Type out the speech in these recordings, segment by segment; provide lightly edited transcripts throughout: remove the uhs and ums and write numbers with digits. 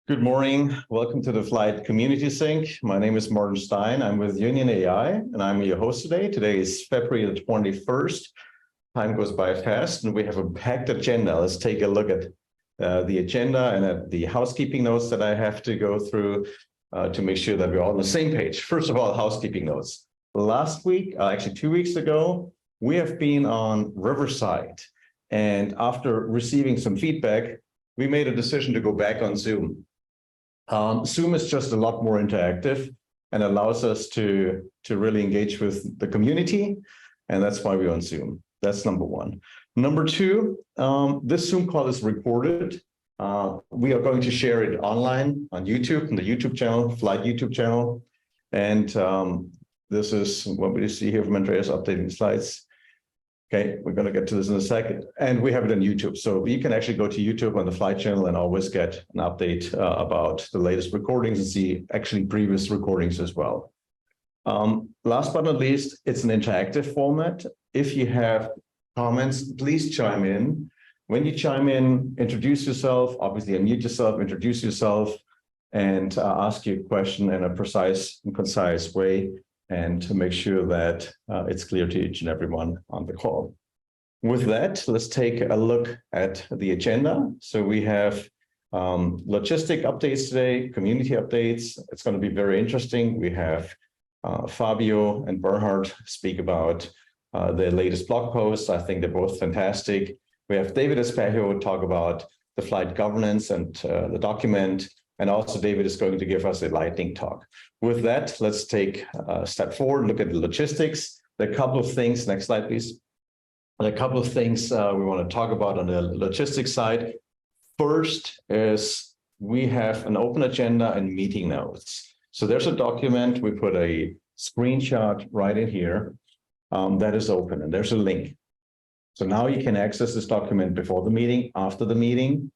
Good morning. Welcome to the Flyte Community Sync. My name is Bernhard Stein. I'm with Union.ai, and I'm your host today. Today is February the 21st. Time goes by fast, and we have a packed agenda. Let's take a look at the agenda and at the housekeeping notes that I have to go through to make sure that we're all on the same page. First of all, housekeeping notes. Last week, actually 2 weeks ago, we have been on Riverside, and after receiving some feedback, we made a decision to go back on Zoom. Zoom is just a lot more interactive and allows us to really engage with the community, and that's why we're on Zoom. That's number one. Number two, this Zoom call is recorded. We are going to share it online on YouTube, on the YouTube channel, Flyte YouTube channel. And this is what we see here from Andreas updating slides. Okay, we're going to get to this in a second. And we have it on YouTube. So you can actually go to YouTube on the Flyte channel and always get an update about the latest recordings and see actually previous recordings as well. Last but not least, it's an interactive format. If you have comments, please chime in. When you chime in, introduce yourself, obviously unmute yourself, introduce yourself, and ask your question in a precise and concise way, and to make sure that it's clear to each and everyone on the call. With that, let's take a look at the agenda. So we have logistic updates today, community updates. It's going to be very interesting. We have Fabio and Bernhard speak about their latest blog posts. I think they're both fantastic. We have David Espejo talk about the Flyte governance and the document. And also David is going to give us a lightning talk. With that, let's take a step forward, look at the logistics. There are a couple of things, next slide, please. There are a couple of things we want to talk about on the logistics side. First is we have an open agenda and meeting notes. So there's a document, we put a screenshot right in here that is open, and there's a link. So now you can access this document before the meeting, after the meeting.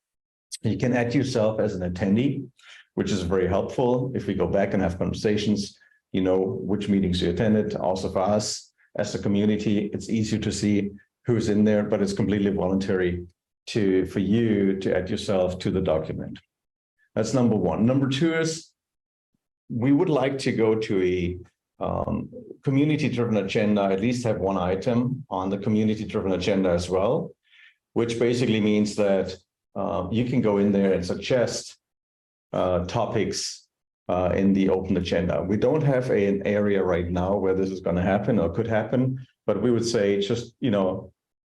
You can add yourself as an attendee, which is very helpful. If we go back and have conversations, you know which meetings you attended. Also for us as a community, it's easier to see who's in there, but it's completely voluntary for you to add yourself to the document. That's number one. Number two is we would like to go to a community-driven agenda, at least have one item on the community-driven agenda as well, which basically means that you can go in there and suggest topics in the open agenda. We don't have an area right now where this is going to happen or could happen, but we would say just,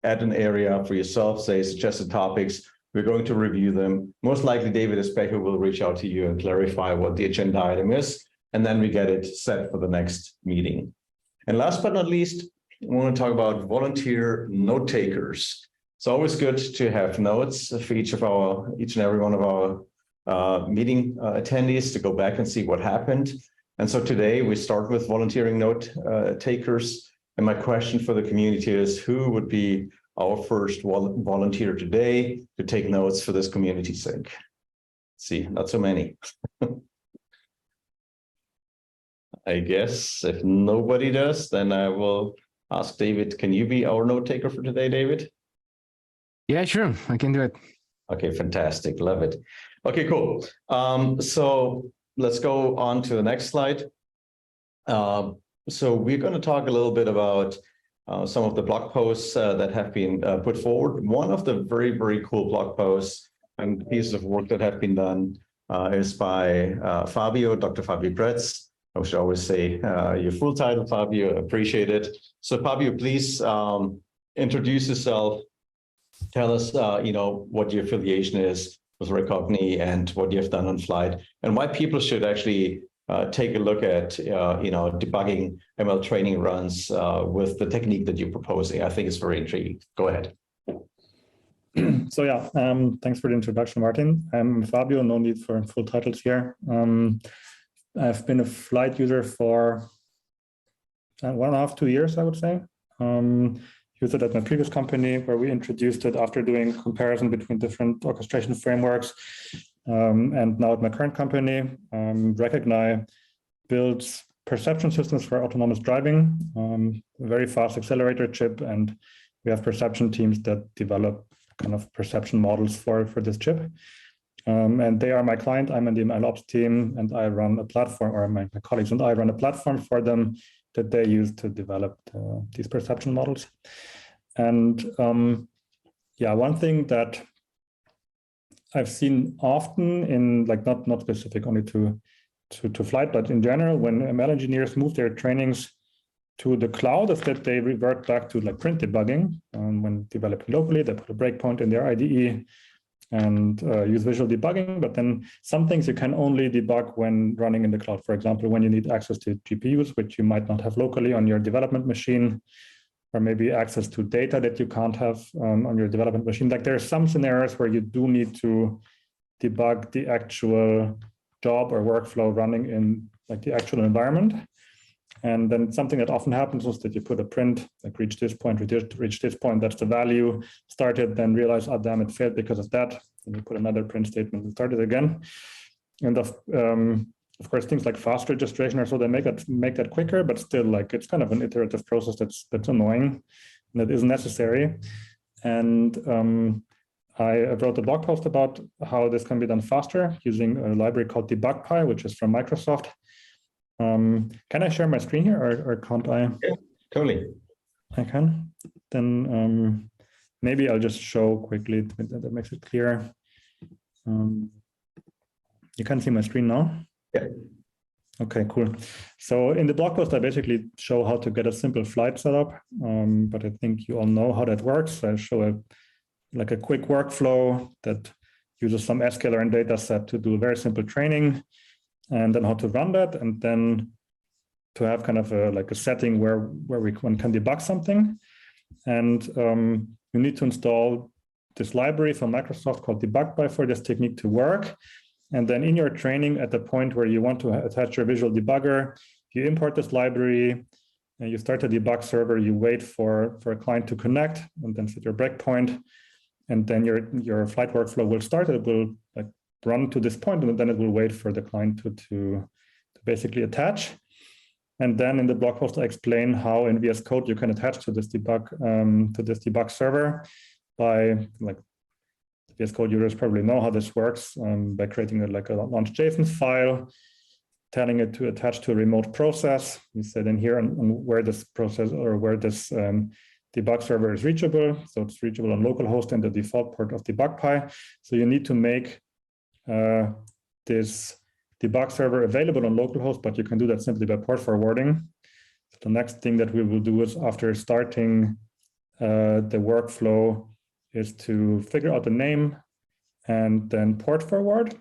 add an area for yourself, say suggested topics. We're going to review them. Most likely David Espejo will reach out to you and clarify what the agenda item is, and then we get it set for the next meeting. And last but not least, we want to talk about volunteer note takers. It's always good to have notes for each and every one of our meeting attendees to go back and see what happened. And so today we start with volunteering note takers. And my question for the community is, who would be our first volunteer today to take notes for this community sync? See, not so many. I guess if nobody does, then I will ask David, can you be our note taker for today, David? Yeah, sure. I can do it. Okay, fantastic. Love it. Okay, cool. So let's go on to the next slide. So we're going to talk a little bit about some of the blog posts that have been put forward. One of the very, very cool blog posts and pieces of work that have been done is by Fabio, Dr. Fabio Graetz. I should always say your full title, Fabio. Appreciate it. So Fabio, please introduce yourself. Tell us, what your affiliation is with Recogni and what you have done on Flyte, and why people should actually take a look at, debugging ML training runs with the technique that you're proposing. I think it's very intriguing. Go ahead. So yeah, thanks for the introduction, Martin. I'm Fabio. No need for full titles here. I've been a Flyte user for 1.5 to 2 years, I would say. Used it at my previous company, where we introduced it after doing comparison between different orchestration frameworks. And now at my current company, Recogni builds perception systems for autonomous driving, a very fast accelerator chip, and we have perception teams that develop kind of perception models for this chip. And they are my client. I'm in the MLOps team, and I run a platform, or my colleagues and I run a platform for them that they use to develop these perception models. And yeah, one thing that I've seen often in, like, not specific only to Flyte, but in general, when ML engineers move their trainings to the cloud, is that they revert back to like print debugging. When developing locally, they put a breakpoint in their IDE and use visual debugging. But then some things you can only debug when running in the cloud. For example, when you need access to GPUs, which you might not have locally on your development machine, or maybe access to data that you can't have on your development machine. Like, there are some scenarios where you do need to debug the actual job or workflow running in like the actual environment. And then something that often happens is that you put a print, like reach this point, reach this point, that's the value, started, then realize, oh damn, it failed because of that. Then you put another print statement and start it again. And of course, things like fast registration or so, they make that quicker, but still, like, it's kind of an iterative process that's annoying and that isn't necessary. And I wrote a blog post about how this can be done faster using a library called debugger, which is from Microsoft. Can I share my screen here, or can't I? Yeah, totally. I can. Then maybe I'll just show quickly that makes it clear. You can see my screen now? Yeah. Okay, cool. So in the blog post, I basically show how to get a simple Flyte setup, but I think you all know how that works. I show a quick workflow that uses some scalar and data set to do a very simple training, and then how to run that, and then to have kind of a setting where one can debug something. And you need to install this library from Microsoft called debugger for this technique to work. And then in your training, at the point where you want to attach your visual debugger, you import this library, and you start a debug server, you wait for a client to connect, and then set your breakpoint. And then your Flyte workflow will start. It will like run to this point, and then it will wait for the client to basically attach. And then in the blog post, I explain how in VSCode you can attach to this debug server by, like, VSCode users probably know how this works, by creating a launch JSON file, telling it to attach to a remote process. You say then here on where this process, or where this debug server is reachable. So it's reachable on localhost and the default port of debugger. So you need to make this debug server available on localhost, but you can do that simply by port forwarding. So the next thing that we will do is, after starting the workflow, is to figure out the name and then port forward.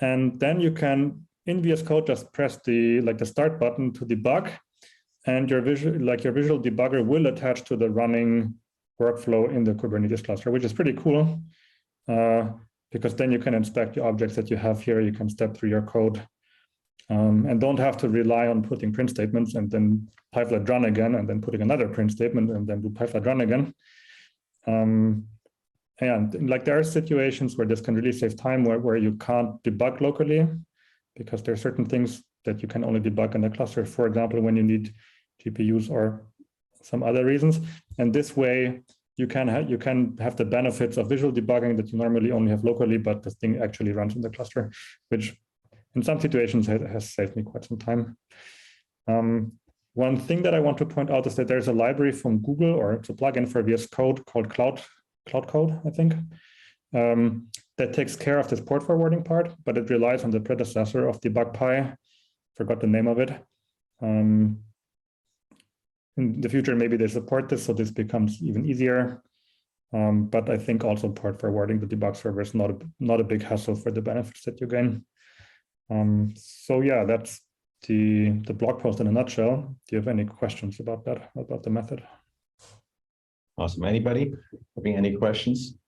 And then you can, in VSCode, just press the start button to debug, and your visual debugger will attach to the running workflow in the Kubernetes cluster, which is pretty cool, because then you can inspect the objects that you have here. You can step through your code, and don't have to rely on putting print statements and then pipeflight run again, and then putting another print statement and then do pipeflight run again. And like, there are situations where this can really save time, where you can't debug locally, because there are certain things that you can only debug in the cluster. For example, when you need GPUs or some other reasons. And this way, you can have the benefits of visual debugging that you normally only have locally, but this thing actually runs in the cluster, which in some situations has saved me quite some time. One thing that I want to point out is that there's a library from Google, or it's a plugin for VS Code called Cloud Code, I think, that takes care of this port forwarding part, but it relies on the predecessor of debugger. Forgot the name of it. In the future, maybe they support this, so this becomes even easier. But I think also port forwarding the debug server is not a big hassle for the benefits that you gain. So yeah, that's the blog post in a nutshell. Do you have any questions about that, about the method? Awesome. Anybody having any questions?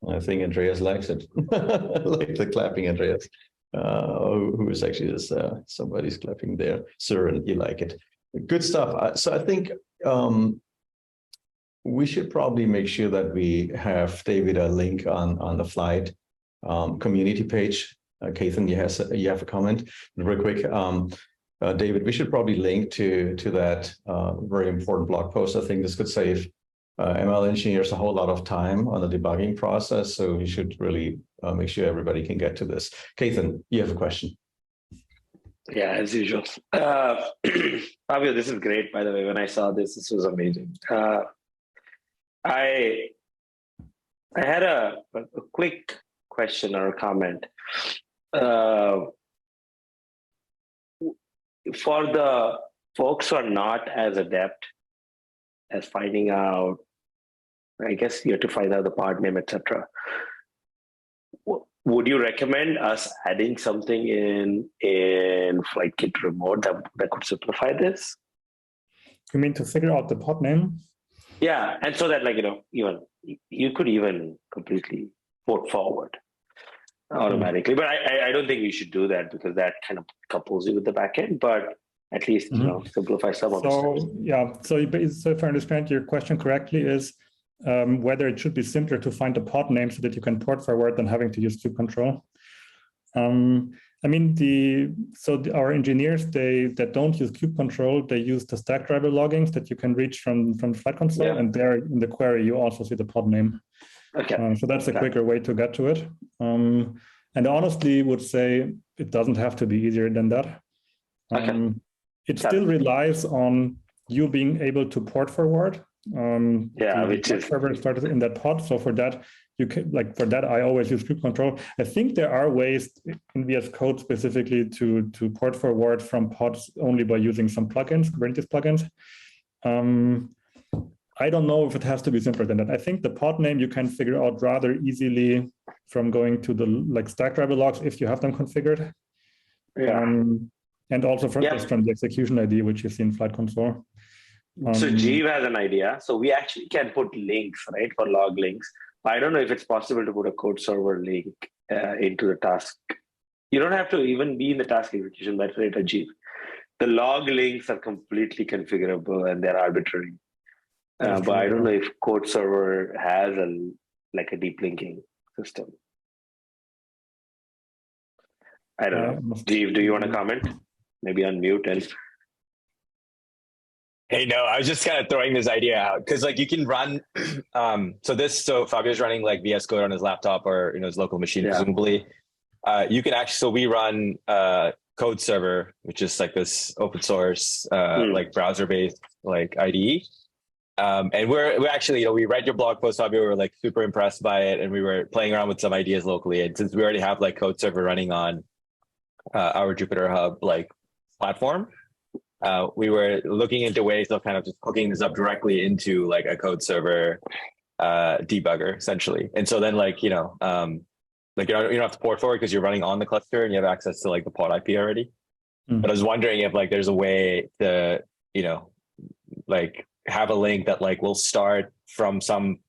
I think Andreas likes it. Like the clapping, Andreas. Who is actually this? Somebody's clapping there. Sir, and you like it. Good stuff. So I think we should probably make sure that we have, David, a link on the Flyte community page. Kathan, you have a comment real quick. David, we should probably link to that very important blog post. I think this could save ML engineers a whole lot of time on the debugging process, so we should really make sure everybody can get to this. Keithan, you have a question. Yeah, as usual. Fabio, this is great, by the way. When I saw this, this was amazing. I had a quick question or a comment. For the folks who are not as adept as finding out, I guess you have to find out the pod name, etc. Would you recommend us adding something in Flyte Kit Remote that could simplify this? You mean to figure out the pod name? Yeah, and so that, like, even you could even completely port forward automatically. But I don't think you should do that, because that kind of couples you with the backend. But at least simplify some of the steps. Yeah. So if I understand your question correctly, is whether it should be simpler to find a pod name so that you can port forward than having to use kube control. I mean, our engineers, that don't use kube control, they use the stack driver loggings that you can reach from Flyte console, and there in the query you also see the pod name. Okay. So that's a quicker way to get to it. And honestly, would say it doesn't have to be easier than that. It still relies on you being able to port forward. Which is server started in that pod. So for that, you can I always use kube control. I think there are ways in VSCode specifically to port forward from pods only by using some plugins, Kubernetes plugins. I don't know if it has to be simpler than that. I think the pod name you can figure out rather easily from going to the stack driver logs if you have them configured. And also from the execution ID, which you see in Flyte console. So Jeev has an idea. So we actually can put links, right, for log links. I don't know if it's possible to put a code server link into the task. You don't have to even be in the task execution by Jeev. The log links are completely configurable and they're arbitrary. But I don't know if code server has a deep linking system. I don't know. Jeev, do you want to comment? Maybe unmute and. Hey, no, I was just kind of throwing this idea out because you can run. So Fabio's running VSCode on his laptop or his local machine, presumably. You can actually, so we run Code Server, which is this open source, browser-based IDE. And we're actually, we read your blog post, Fabio, we were super impressed by it. And we were playing around with some ideas locally. And since we already have Code Server running on our Jupyter Hub platform, we were looking into ways of kind of just hooking this up directly into a Code Server debugger, essentially. And so then you don't have to port forward because you're running on the cluster and you have access to the pod IP already. But I was wondering if there's a way to have a link that will start from some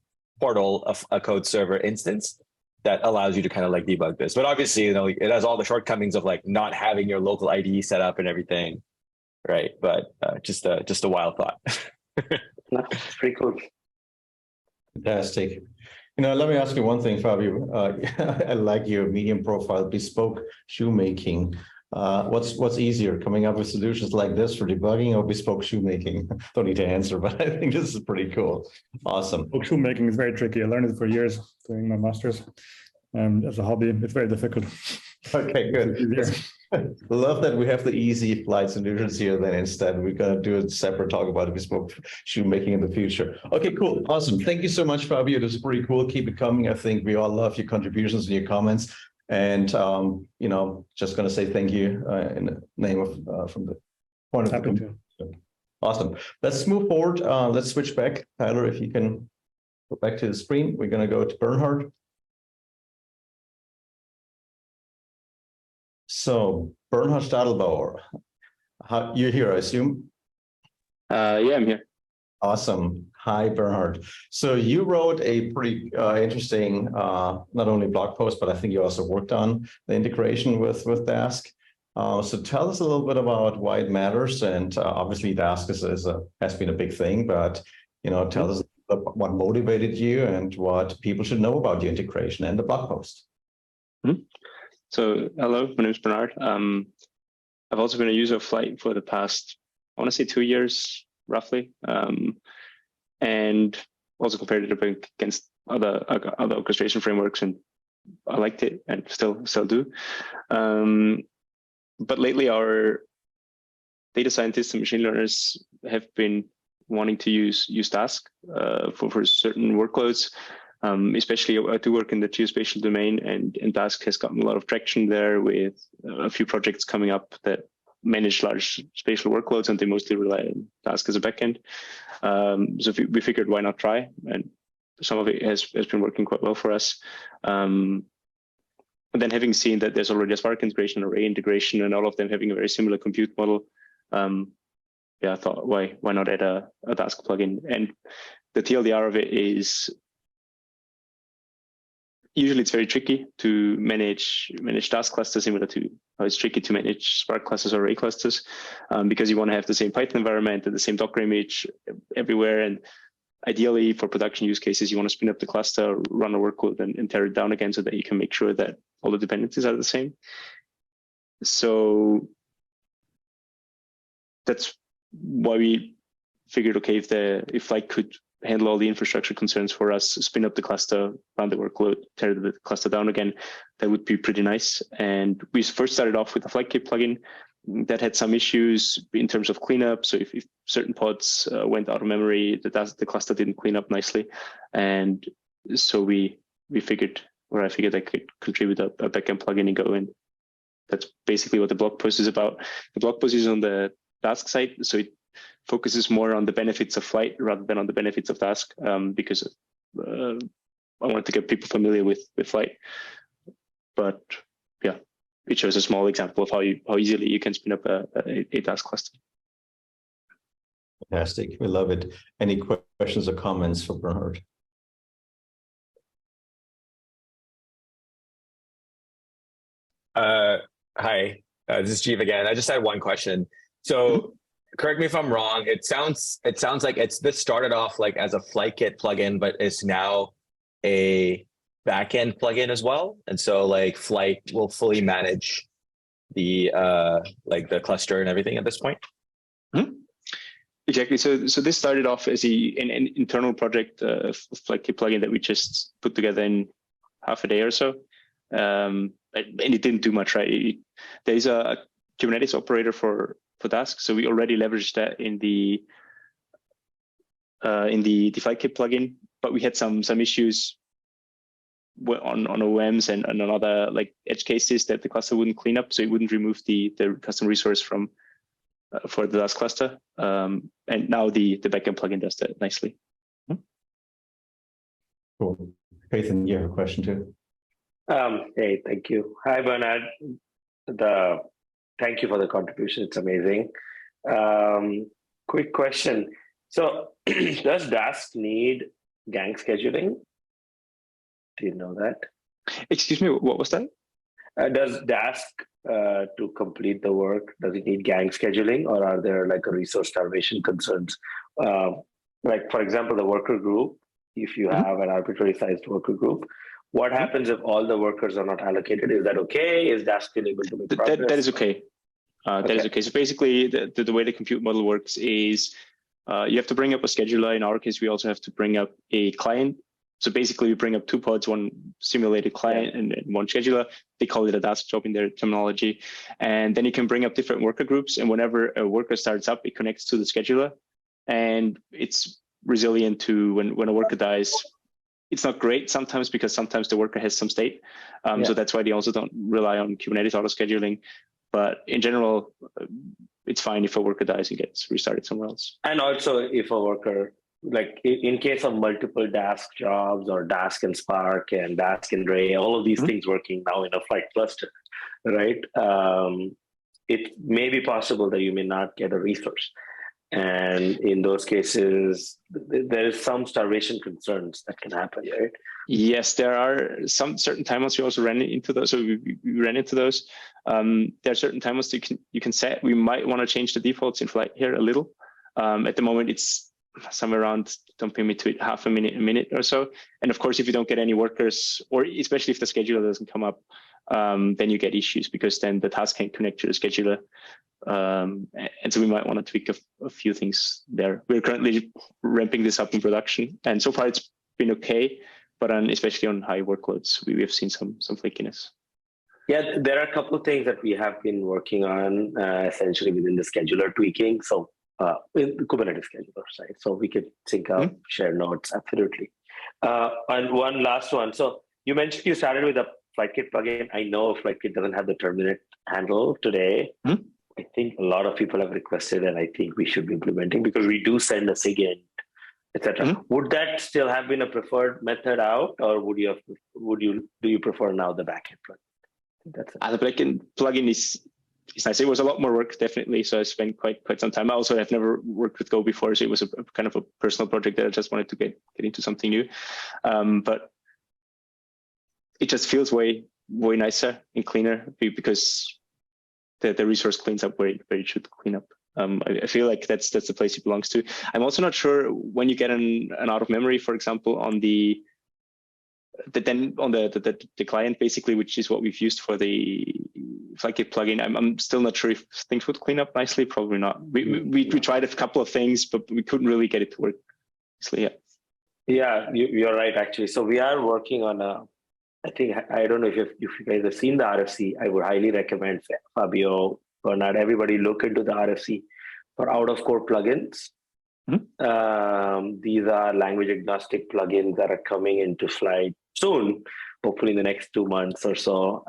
portal of a Code Server instance that allows you to kind of debug this. But obviously, it has all the shortcomings of not having your local IDE set up and everything. Right, but just a wild thought. No, it's pretty cool. Fantastic. Let me ask you one thing, Fabio. I like your medium profile, bespoke shoemaking. What's easier, coming up with solutions like this for debugging or bespoke shoemaking? Don't need to answer, but I think this is pretty cool. Awesome. Bespoke shoemaking is very tricky. I learned it for years doing my master's as a hobby. It's very difficult. Okay, good. Love that we have the easy Flyte solutions here. Then instead, we're going to do a separate talk about bespoke shoemaking in the future. Okay, cool. Awesome. Thank you so much, Fabio. This is pretty cool. Keep it coming. I think we all love your contributions and your comments. And, just going to say thank you in the name of, from the point of the community. Awesome. Let's move forward. Let's switch back. Tyler, if you can go back to the screen. We're going to go to Bernhard. So, Bernhard Stadlbauer, you're here, I assume? Yeah, I'm here. Awesome. Hi, Bernhard. So you wrote a pretty interesting, not only blog post, but I think you also worked on the integration with Dask. So tell us a little bit about why it matters. And obviously Dask has been a big thing, but tell us what motivated you and what people should know about the integration and the blog post. So hello, my name is Bernhard. I've also been a user of Flyte for the past, I want to say 2 years, roughly. And also compared it against other orchestration frameworks, and I liked it and still do. But lately, our data scientists and machine learners have been wanting to use Dask for certain workloads. Especially, I do work in the geospatial domain, and Dask has gotten a lot of traction there with a few projects coming up that manage large spatial workloads, and they mostly rely on Dask as a backend. So we figured, why not try? And some of it has been working quite well for us. And then having seen that there's already a Spark integration, array integration, and all of them having a very similar compute model, I thought, why not add a Dask plugin? And the TLDR of it is, usually it's very tricky to manage Dask clusters, similar to how it's tricky to manage Spark clusters or array clusters, because you want to have the same Python environment and the same Docker image everywhere. And ideally, for production use cases, you want to spin up the cluster, run a workload, and tear it down again, so that you can make sure that all the dependencies are the same. So that's why we figured, okay, if Flyte could handle all the infrastructure concerns for us, spin up the cluster, run the workload, tear the cluster down again, that would be pretty nice. And we first started off with the Flyte plugin that had some issues in terms of cleanup. So if certain pods went out of memory, the cluster didn't clean up nicely. And so I figured I could contribute a backend plugin in Go. And that's basically what the blog post is about. The blog post is on the Dask site, so it focuses more on the benefits of Flyte rather than on the benefits of Dask, because I wanted to get people familiar with Flyte. But yeah, it shows a small example of how easily you can spin up a Dask cluster. Fantastic. We love it. Any questions or comments for Bernhard? Hi, this is Jeev again. I just had one question. So correct me if I'm wrong. It sounds like this started off like as a Flyte plugin, but it's now a backend plugin as well. And so like Flyte will fully manage the like the cluster and everything at this point. Mm-hmm. Exactly. So this started off as an internal project, Flyte plugin that we just put together in half a day or so. And it didn't do much, right? There is a Kubernetes operator for Dask, so we already leveraged that in the Flyte plugin, but we had some issues on OMs and on other like edge cases that the cluster wouldn't clean up, so it wouldn't remove the custom resource for the Dask cluster. And now the backend plugin does that nicely. Cool. Nathan, you have a question too? Hey, thank you. Hi, Bernhard. Thank you for the contribution. It's amazing. Quick question. So does Dask need gang scheduling? Do you know that? Excuse me, what was that? Does Dask, to complete the work, does it need gang scheduling, or are there like a resource starvation concerns? Like, for example, the worker group, if you have an arbitrary sized worker group, what happens if all the workers are not allocated? Is that okay? Is Dask still able to make progress? That is okay. That is okay. So basically, the way the compute model works is you have to bring up a scheduler. In our case, we also have to bring up a client. So basically, we bring up two pods, one simulated client and one scheduler. They call it a Dask job in their terminology. And then you can bring up different worker groups. And whenever a worker starts up, it connects to the scheduler. And it's resilient to when a worker dies. It's not great sometimes because sometimes the worker has some state. So that's why they also don't rely on Kubernetes auto scheduling. But in general, it's fine if a worker dies and gets restarted somewhere else. And also if a worker, like in case of multiple Dask jobs or Dask and Spark and Dask and Ray, all of these things working now in a Flyte cluster, right? It may be possible that you may not get a resource. And in those cases, there is some starvation concerns that can happen, right? Yes, there are some certain timeouts we also ran into those. So we ran into those. There are certain timeouts you can set. We might want to change the defaults in Flyte here a little. At the moment, it's somewhere around, don't pin me to it, half a minute or so. And of course, if you don't get any workers, or especially if the scheduler doesn't come up, then you get issues because then the task can't connect to the scheduler. And so we might want to tweak a few things there. We're currently ramping this up in production, and so far it's been okay, but especially on high workloads, we have seen some flakiness. Yeah, there are a couple of things that we have been working on essentially within the scheduler tweaking. So with the Kubernetes schedulers, right? So we could sync up, share notes, absolutely. And one last one. So you mentioned you started with a FlyteKit plugin. I know FlyteKit doesn't have the terminate handle today. I think a lot of people have requested, and I think we should be implementing because we do send a SIGINT, etc. Would that still have been a preferred method out, or do you prefer now the backend plugin? That's it. The backend plugin is nice. It was a lot more work, definitely. So I spent quite some time. I also have never worked with Go before, so it was a kind of a personal project that I just wanted to get into something new. But it just feels way nicer and cleaner because the resource cleans up where it should clean up. I feel like that's the place it belongs to. I'm also not sure when you get an out of memory, for example, on the client, basically, which is what we've used for the FlyteKit plugin. I'm still not sure if things would clean up nicely. Probably not. We tried a couple of things, but we couldn't really get it to work nicely. Yeah, you're right, actually. So we are working on I don't know if you guys have seen the RFC. I would highly recommend Fabio, Bernhard, everybody look into the RFC for out-of-core plugins. These are language agnostic plugins that are coming into Flyte soon, hopefully in the next 2 months or so.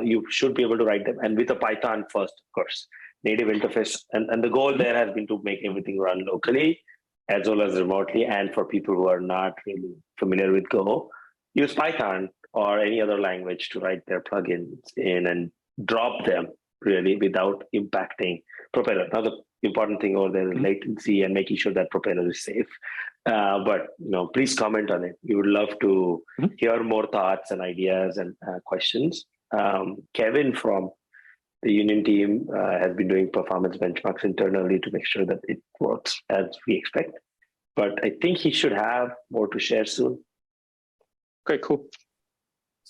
You should be able to write them, and with a Python first, of course, native interface. And the goal there has been to make everything run locally as well as remotely. And for people who are not really familiar with Go, use Python or any other language to write their plugins in and drop them really without impacting Propeller. Now, the important thing over there is latency and making sure that Propeller is safe. But please comment on it. We would love to hear more thoughts and ideas and questions. Kevin from the Union team has been doing performance benchmarks internally to make sure that it works as we expect. But I think he should have more to share soon. Okay, cool.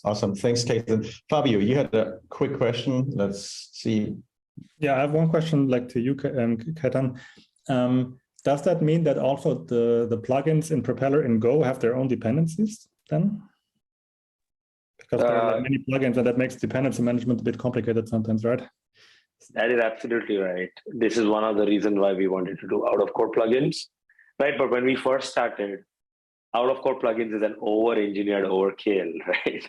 Awesome. Thanks, Ketan. Fabio, you had a quick question. Let's see. Yeah, I have one question to you, Ketan. Does that mean that also the plugins in Propeller in Go have their own dependencies then? Because there are many plugins, and that makes dependency management a bit complicated sometimes, right? That is absolutely right. This is one of the reasons why we wanted to do out-of-core plugins, right? But when we first started, out-of-core plugins is an over-engineered overkill, right?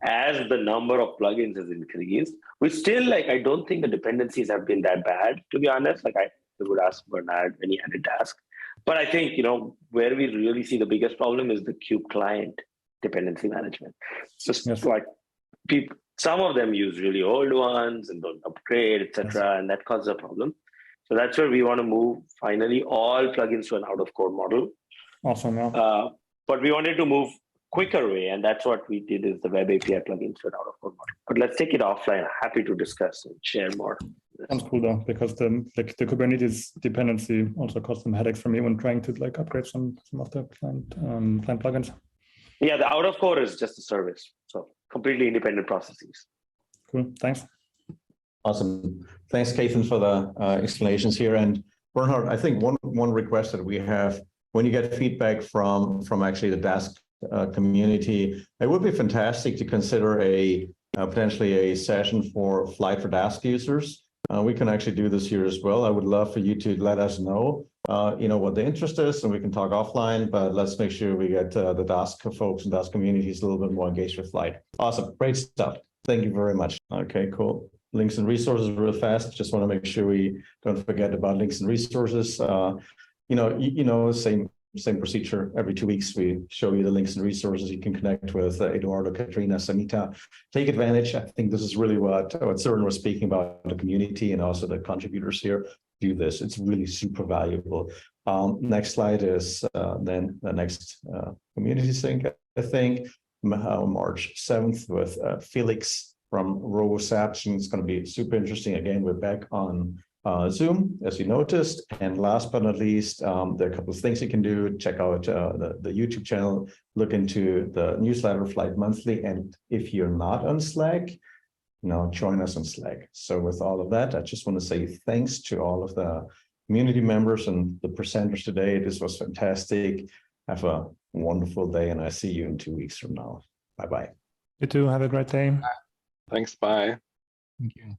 As the number of plugins has increased, we still I don't think the dependencies have been that bad, to be honest. I would ask Bernhard when he had a task. But I think, where we really see the biggest problem is the Kube client dependency management. So people, some of them use really old ones and don't upgrade, etc., and that causes a problem. So that's where we want to move finally all plugins to an out-of-core model. Awesome. But we wanted to move quicker way, and that's what we did is the web API plugins to an out-of-core model. But let's take it offline. Happy to discuss and share more. Sounds cool though, because the Kubernetes dependency also caused some headaches for me when trying to upgrade some of the client plugins. Yeah, the out-of-core is just a service, so completely independent processes. Cool. Thanks. Awesome. Thanks, Ketan, for the explanations here. And Bernhard, I think one request that we have, when you get feedback from actually the Dask community, it would be fantastic to consider potentially a session for Flyte for Dask users. We can actually do this here as well. I would love for you to let us know, what the interest is, and we can talk offline. But let's make sure we get the Dask folks and Dask communities a little bit more engaged with Flyte. Awesome, great stuff. Thank you very much. Okay, cool. Links and resources real fast. Just want to make sure we don't forget about links and resources. Same procedure. Every 2 weeks, we show you the links and resources. You can connect with Eduardo, Katrina, Samita. Take advantage. I think this is really what Søren was speaking about, the community and also the contributors here. Do this. It's really super valuable. Next slide is then the next community sync, I think, March 7th with Felix from RoboSaption. It's going to be super interesting. Again, we're back on Zoom, as you noticed. And last but not least, there are a couple of things you can do. Check out the YouTube channel, look into the newsletter Flyte Monthly. And if you're not on Slack, join us on Slack. So with all of that, I just want to say thanks to all of the community members and the presenters today. This was fantastic. Have a wonderful day, and I see you in 2 weeks from now. Bye-bye. You too. Have a great day. Thanks. Bye. Thank you.